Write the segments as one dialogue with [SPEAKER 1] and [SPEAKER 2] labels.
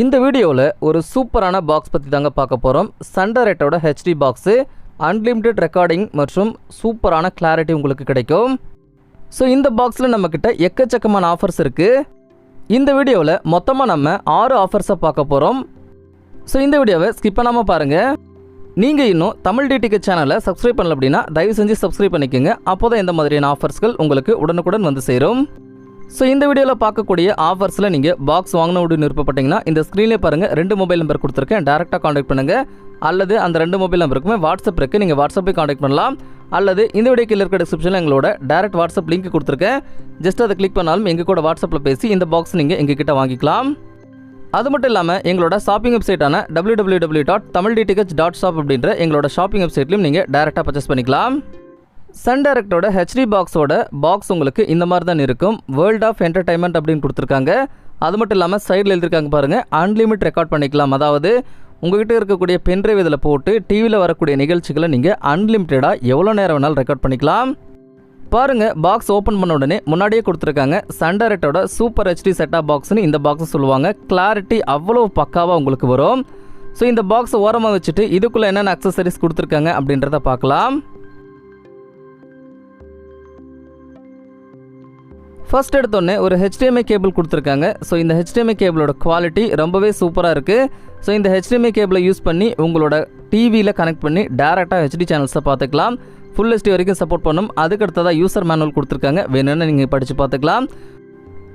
[SPEAKER 1] இந்த வீடியோவில் ஒரு சூப்பரான பாக்ஸ் பற்றி தாங்க பார்க்க போகிறோம். சன் டைரக்டோட ஹெச்டி பாக்ஸு, அன்லிமிட்டெட் ரெக்கார்டிங் மற்றும் சூப்பரான கிளாரிட்டி உங்களுக்கு கிடைக்கும். ஸோ இந்த பாக்ஸில் நம்மக்கிட்ட எக்கச்சக்கமான ஆஃபர்ஸ் இருக்குது. இந்த வீடியோவில் மொத்தமாக நம்ம 6 ஆஃபர்ஸை பார்க்க போகிறோம். ஸோ இந்த வீடியோவை ஸ்கிப் பண்ணாமல் பாருங்கள். நீங்கள் இன்னும் தமிழ் டிடிகே சேனலை சப்ஸ்கிரைப் பண்ணல அப்படின்னா தயவு செஞ்சு சப்ஸ்கிரைப் பண்ணிக்கோங்க. அப்போ தான் இந்த மாதிரியான ஆஃபர்ஸ்கள் உங்களுக்கு உடனுக்குடன் வந்து சேரும். ஸோ இந்த வீடியோவில் பார்க்கக்கூடிய ஆஃபர்ஸில் நீங்கள் பாக்ஸ் வாங்கணும் அப்படின்னு விருப்பப்பட்டீங்கன்னா இந்த ஸ்க்ரீன்லேயே பாருங்கள் 2 மொபைல் நம்பர் கொடுத்துருக்கேன். டேரெக்டாக காண்டாக்ட் பண்ணுங்கள். அல்லது அந்த 2 மொபைல் நம்பருக்குமே வாட்ஸ்அப் இருக்குது, நீங்கள் வாட்ஸ்அப்பே காண்டாக்ட் பண்ணலாம். அல்லது இந்த வீடியோ கீழே இருக்க டிஸ்கிரிப்ஷனில் எங்களோட டேரெக்ட் வாட்ஸ்அப் லிங்க் கொடுத்துருக்கேன். ஜஸ்ட் அதை கிளிக் பண்ணாலும் எங்கள் கூட வாட்ஸ்அப்பில் பேசி இந்த பாக்ஸ் நீங்கள் எங்ககிட்ட வாங்கிக்கலாம். அது மட்டும் இல்லாமல் எங்களோட ஷாப்பிங் வெப்சைட்டான www.tamildtk.shop அப்படின்ற எங்களோட ஷாப்பிங் வெப்சைட்லையும் நீங்கள் டேரெக்டாக பர்ச்சேஸ் பண்ணிக்கலாம். சன் டைரக்டோட ஹெச்டி பாக்ஸோட பாக்ஸ் உங்களுக்கு இந்த மாதிரி தான் இருக்கும். வேர்ல்ட் ஆஃப் என்டர்டைன்மெண்ட் அப்படின்னு கொடுத்துருக்காங்க. அது மட்டும் இல்லாமல் சைடில் எழுதியிருக்காங்க பாருங்கள், அன்லிமிட் ரெக்கார்ட் பண்ணிக்கலாம். அதாவது உங்கள்கிட்ட இருக்கக்கூடிய பென்ட்ரைவ் இதில் போட்டு டிவியில் வரக்கூடிய நிகழ்ச்சிகளை நீங்கள் அன்லிமிட்டடாக எவ்வளோ நேரம் வேணாலும் ரெக்கார்ட் பண்ணிக்கலாம். பாருங்கள், பாக்ஸ் ஓப்பன் பண்ண உடனே முன்னாடியே கொடுத்துருக்காங்க சன் டைரக்டோட சூப்பர் ஹெச்டி செட்டாப் பாக்ஸ்னு இந்த பாக்ஸை சொல்லுவாங்க. கிளாரிட்டி அவ்வளோ பக்காவாக உங்களுக்கு வரும். ஸோ இந்த பாக்ஸை ஓரமாக வச்சுட்டு இதுக்குள்ளே என்னென்ன அக்சசரிஸ் கொடுத்துருக்காங்க அப்படின்றத பார்க்கலாம். ஃபர்ஸ்ட் எடுத்தோடனே ஒரு HDMI கேபிள் கொடுத்துருக்காங்க. ஸோ இந்த HDMI கேபிளோட குவாலிட்டி ரொம்பவே சூப்பராக இருக்குது. ஸோ இந்த HDMI கேபிளை யூஸ் பண்ணி உங்களோட டிவியில் கனெக்ட் பண்ணி டேரெக்டாக ஹெச்டி சேனல்ஸை பார்த்துக்கலாம். ஃபுல் HD வரைக்கும் சப்போர்ட் பண்ணும். அதுக்கடுத்ததாக யூசர் மேனுவல் கொடுத்துருக்காங்க, வேணும்னு நீங்கள் படித்து பார்த்துக்கலாம்.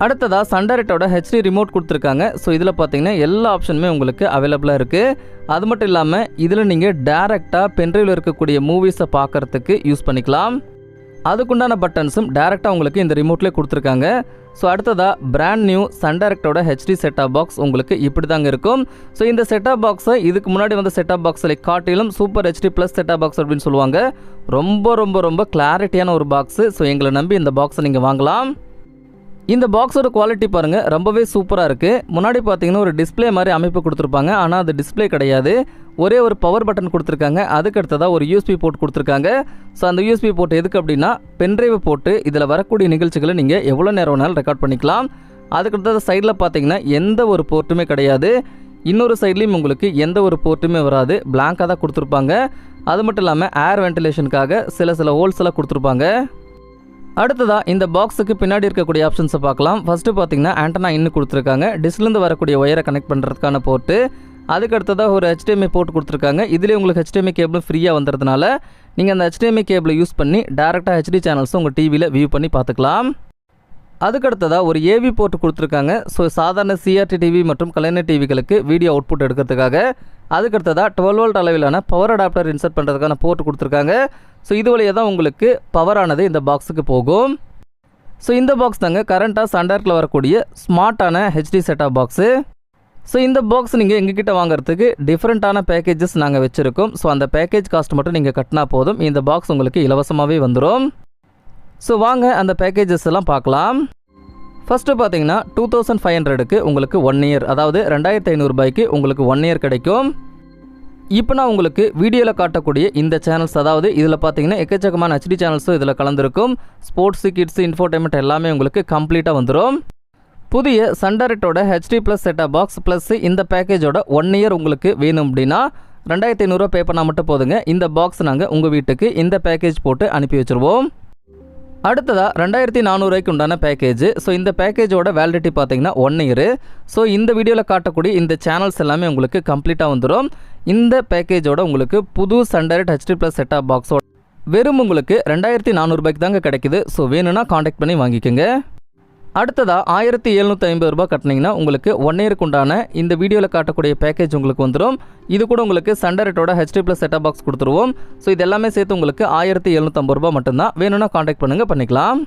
[SPEAKER 1] அடுத்ததாக சன் டைரக்டோட ஹெச்டி ரிமோட் கொடுத்துருக்காங்க. ஸோ இதில் பார்த்தீங்கன்னா எல்லா ஆப்ஷனுமே உங்களுக்கு அவைலபிளாக இருக்குது. அது மட்டும் இல்லாமல் இதில் நீங்கள் டேரெக்டாக பென்ட்ரைவில் இருக்கக்கூடிய மூவிஸை பார்க்குறதுக்கு யூஸ் பண்ணிக்கலாம். அதுக்குண்டான பட்டன்ஸும் டேரெக்டாக உங்களுக்கு இந்த ரிமோட்லேயே கொடுத்துருக்காங்க. ஸோ அடுத்ததாக பிராண்ட் நியூ சன் டைரக்டோட ஹெச்டி செட்டாப் பாக்ஸ் உங்களுக்கு இப்படி தாங்க இருக்கும். ஸோ இந்த செட்டாப் பாக்ஸை இதுக்கு முன்னாடி வந்து செட்டாப் பாக்ஸில் காட்டிலும் super HD plus set top box அப்படின்னு சொல்லுவாங்க. ரொம்ப ரொம்ப ரொம்ப கிளாரிட்டியான ஒரு பாக்ஸு. ஸோ எங்களை நம்பி இந்த பாக்ஸை நீங்கள் வாங்கலாம். இந்த பாக்ஸோட குவாலிட்டி பாருங்கள், ரொம்பவே சூப்பராக இருக்குது. முன்னாடி பார்த்தீங்கன்னா ஒரு டிஸ்பிளே மாதிரி அமைப்பு கொடுத்துருப்பாங்க. ஆனால் அது டிஸ்பிளே கிடையாது, ஒரே ஒரு பவர் பட்டன் கொடுத்துருக்காங்க. அதுக்கு அடுத்ததாக ஒரு USB போர்ட் கொடுத்துருக்காங்க. ஸோ அந்த USB போர்ட் எதுக்கு அப்படின்னா பென்ட்ரைவை போட்டு இதில் வரக்கூடிய நிகழ்ச்சிகளை நீங்கள் எவ்வளோ நேரம் வேணாலும் ரெக்கார்ட் பண்ணிக்கலாம். அதுக்கடுத்தது சைடில் பார்த்தீங்கன்னா எந்த ஒரு போர்ட்டுமே கிடையாது. இன்னொரு சைட்லேயும் உங்களுக்கு எந்த ஒரு போர்ட்டுமே வராது, பிளாங்காக தான் கொடுத்துருப்பாங்க. அது மட்டும் இல்லாமல் ஏர் வென்டிலேஷனுக்காக சில ஹோல்ஸ் எல்லாம் கொடுத்துருப்பாங்க. அடுத்ததாக இந்த பாக்ஸுக்கு பின்னாடி இருக்கக்கூடிய ஆப்ஷன்ஸை பார்க்கலாம். ஃபஸ்ட்டு பார்த்தீங்கன்னா ஆண்டனா இன்னும் கொடுத்துருக்காங்க. டிஷ்லேருந்து வரக்கூடிய ஒயரை கனெக்ட் பண்ணுறதுக்கான போர்ட்டு. அதுக்கு அடுத்ததாக ஒரு HDMI போர்ட் கொடுத்துருக்காங்க. இதிலே உங்களுக்கு HDMI கேபிளும் ஃப்ரீயாக வந்துறதுனால நீங்கள் அந்த HDMI கேபிளை யூஸ் பண்ணி டேரெக்டாக ஹெச்டி சேனல்ஸும் உங்கள் டிவியில் வியூ பண்ணி பார்த்துக்கலாம். அதுக்கடுத்ததாக ஒரு AV போர்ட் கொடுத்துருக்காங்க. ஸோ சாதாரண CRT டிவி மற்றும் கலைஞர் டிவிகளுக்கு வீடியோ அவுட்புட் எடுக்கிறதுக்காக. அதுக்கடுத்ததாக 12 வோல்ட் அளவிலான பவர் அடாப்டர் இன்சர்ட் பண்ணுறதுக்கான போர்ட் கொடுத்துருக்காங்க. ஸோ இது வழியாக தான் உங்களுக்கு பவரானது இந்த பாக்ஸுக்கு போகும். ஸோ இந்த பாக்ஸ் தாங்க கரண்ட்டாக சன் டைரக்டில் வரக்கூடிய ஸ்மார்ட்டான ஹெச்டி செட்டாப் பாக்ஸு. ஸோ இந்த பாக்ஸ் நீங்கள் எங்ககிட்ட வாங்குறதுக்கு டிஃப்ரெண்ட்டான பேக்கேஜஸ் நாங்கள் வச்சுருக்கோம். ஸோ அந்த பேக்கேஜ் காஸ்ட் மட்டும் நீங்கள் கட்டினா போதும், இந்த பாக்ஸ் உங்களுக்கு இலவசமாகவே வந்துடும். ஸோ வாங்க அந்த பேக்கேஜஸ் எல்லாம் பார்க்கலாம். ஃபஸ்ட்டு பார்த்தீங்கன்னா 2500க்கு உங்களுக்கு 1 இயர், அதாவது 2500 ரூபாய்க்கு உங்களுக்கு 1 இயர் கிடைக்கும். இப்போ நான் உங்களுக்கு வீடியோவில் காட்டக்கூடிய இந்த சேனல்ஸ், அதாவது இதில் பார்த்தீங்கன்னா எக்கச்சக்கமான ஹெச்டி சேனல்ஸும் இதில் கலந்துருக்கும். ஸ்போர்ட்ஸு, கிட்ஸு, இன்ஃபோர்டைன்மெண்ட் எல்லாமே உங்களுக்கு கம்ப்ளீட்டாக வந்துடும். புதிய சன் டைரக்டோட HD plus set top box plus இந்த பேக்கேஜோட 1 இயர் உங்களுக்கு வேணும் அப்படின்னா 2500 பே பண்ணால் மட்டும் போதுங்க. இந்த பாக்ஸ் நாங்கள் உங்கள் வீட்டுக்கு இந்த பேக்கேஜ் போட்டு அனுப்பி வச்சுருவோம். அடுத்ததாக 2400 உண்டான பேக்கேஜ். ஸோ இந்த பேக்கேஜோட வேலிடிட்டி பார்த்தீங்கன்னா 1 இயர். ஸோ இந்த வீடியோவில் காட்டக்கூடிய இந்த சேனல்ஸ் எல்லாமே உங்களுக்கு கம்ப்ளீட்டாக வந்துடும். இந்த பேக்கேஜோட உங்களுக்கு புது Sun Direct HD plus set top பாக்ஸோட வெறும் உங்களுக்கு 2400 ரூபாய்க்கு தாங்க கிடைக்குது. ஸோ வேணும்னா காண்டாக்ட் பண்ணி வாங்கிக்கோங்க. அடுத்ததாக 1750 ரூபாய் கட்டினீங்கன்னா உங்களுக்கு 1 இயருக்கு உண்டான இந்த வீடியோவில் காட்டக்கூடிய பேக்கேஜ் உங்களுக்கு வந்துடும். இது கூட உங்களுக்கு சன் டைரக்டோட ஹெச்டி ப்ளஸ் செட்டாப் பாக்ஸ் கொடுத்துருவோம். ஸோ இது எல்லாமே சேர்த்து உங்களுக்கு 1750 ரூபாய் மட்டும்தான். வேணும்னா காண்டாக்ட் பண்ணுங்கள், பண்ணிக்கலாம்.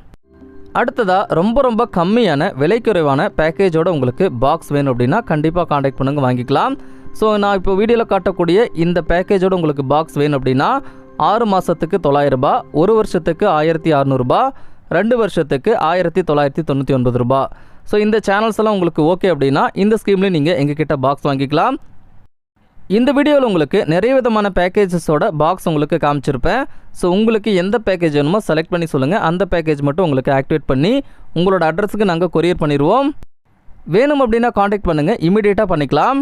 [SPEAKER 1] அடுத்ததாக ரொம்ப ரொம்ப கம்மியான விலை குறைவான பேக்கேஜோட உங்களுக்கு பாக்ஸ் வேணும் அப்படின்னா கண்டிப்பாக காண்டாக்ட் பண்ணுங்கள், வாங்கிக்கலாம். ஸோ நான் இப்போ வீடியோவில் காட்டக்கூடிய இந்த பேக்கேஜோட உங்களுக்கு பாக்ஸ் வேணும் அப்படின்னா 6 மாதத்துக்கு 900 ரூபாய், 1 வருஷத்துக்கு 1600 ரூபாய், 2 வருஷத்துக்கு 1999 ரூபா. ஸோ இந்த சேனல்ஸ் எல்லாம் உங்களுக்கு ஓகே அப்படின்னா இந்த ஸ்கீம்லேயும் நீங்கள் எங்ககிட்ட பாக்ஸ் வாங்கிக்கலாம். இந்த வீடியோவில் உங்களுக்கு நிறைய விதமான பேக்கேஜஸோட பாக்ஸ் உங்களுக்கு காமிச்சிருப்பேன். ஸோ உங்களுக்கு எந்த பேக்கேஜ் வேணுமோ செலக்ட் பண்ணி சொல்லுங்கள். அந்த பேக்கேஜ் மட்டும் உங்களுக்கு ஆக்டிவேட் பண்ணி உங்களோட அட்ரஸுக்கு நாங்கள் கொரியர் பண்ணிடுவோம். வேணும் அப்படின்னா காண்டாக்ட் பண்ணுங்கள், இமீடியட்டாக பண்ணிக்கலாம்.